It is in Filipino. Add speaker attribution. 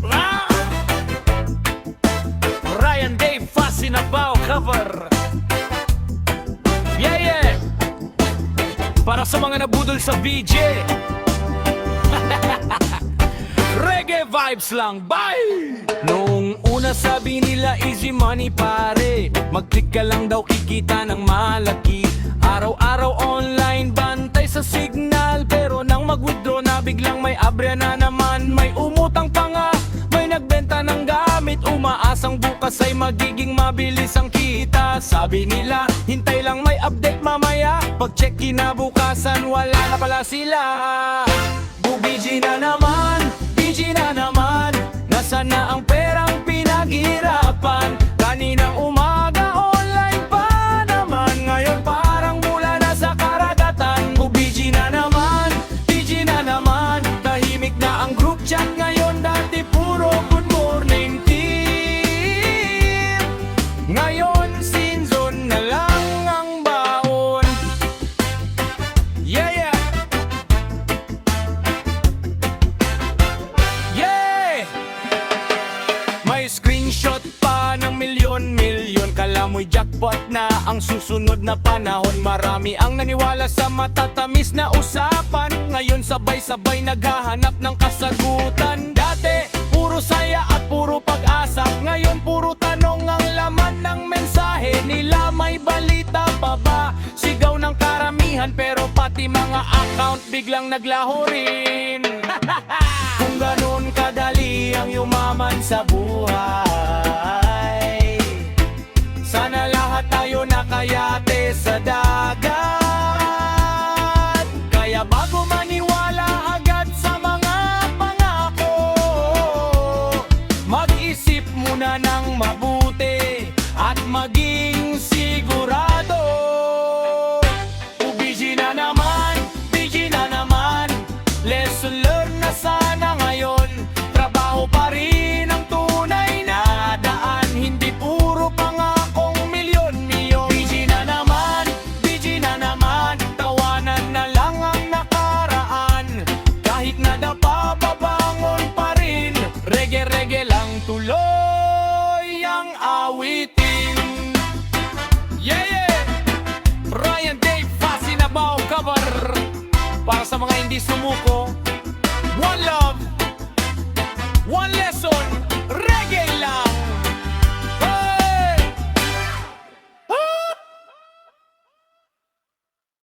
Speaker 1: Ah! Ryan Dave Fasinabaw cover. Yeah, yeah. Para sa mga nabudol sa VJ. Reggae vibes lang, bye! Noong una sabi nila easy money pare, mag-click ka lang daw kikita ng malaki. Araw-araw online, bantay sa signal. Pero nang mag-withdraw na biglang may abrya na naman. May umutang pa nga, may nagbenta ng gamit. Umaasang bukas ay magiging mabilis ang kita. Sabi nila, hintay lang may update mamaya. Pag-check kinabukasan, wala na pala sila. BG na naman, BG na naman. Nasaan na ang perang pinaghirapan? Kaninang umaga online pa naman, ngayon parang mula na sa karagatan. BG na naman, BG na naman. Tahimik na ang group chat ngayon, dati puro good morning team. Ngayon season na lang ang baon. Yeah, yeah. Yeah! May screenshot pa ng milyon-milyon. Kala mo'y jackpot na ang susunod na panahon. Marami ang naniwala sa matatamis na usapan. Ngayon sabay-sabay naghahanap ng kasagutan. Dati, puro saya at puro pag-asa. Ngayon puro tanong ang laman ng mensahe nila. May balita pa ba? Sigaw ng karamihan, pero pati mga account biglang naglaho rin. Kung ganun kadali ang yumaman sa buhay, sana lahat tayo nakayate sa dagat. Kaya bago maniwala agad sa mga pangako, mag-isip muna ng mabuti at maging sigurado. BG na naman, BG na naman. Lesson learned na sana ngayon. Trabaho pa rin ang tunay na daan, hindi puro pangakong milyon-milyon. BG na naman, BG na naman. Tawanan na lang ang nakaraan. Kahit nadapa, babangon pa rin. Reggae-reggae lang tuloy ang awitin. Yeah, yeah! Ryan Dave Fasinabaw cover. Para sa mga hindi sumuko, one love, one lesson.